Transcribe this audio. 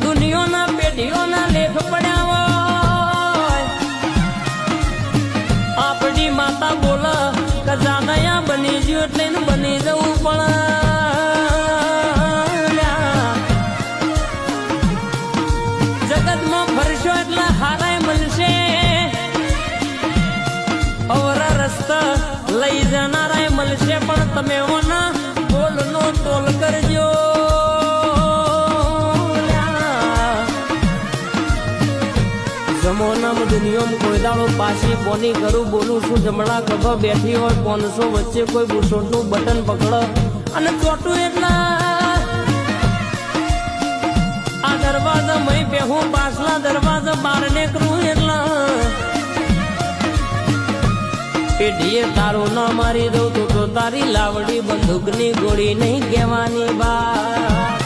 દુનિયાના પેઢીઓના લેખ પડ્યા હોય આપણી માતા બોલ કે જાનયા બની ગયું એટલે એનું બની જવું પણ જગતમાં ફરશો એટલે હારાય મળશે અવરા રસ્તા લઈ જનારાય મળશે પણ તમે ઓના બોલનો તોલ કરજો જમોનામાં દુનિયામાં કોઈ દાડો પાછી કોની કરું બોલું છું જમણા ખભા બેઠી હોય 500 વચ્ચે કોઈ બુશોટનું બટન પકડો અને ચોટું એટલા આ દરવાજા મય બેહું પાછલા દરવાજા બહાર નીકળું એટલા પેઢીએ તારું ના મારી દઉં તો તારી લાવડી બંદૂકની ગોળી નહીં કહેવાની બા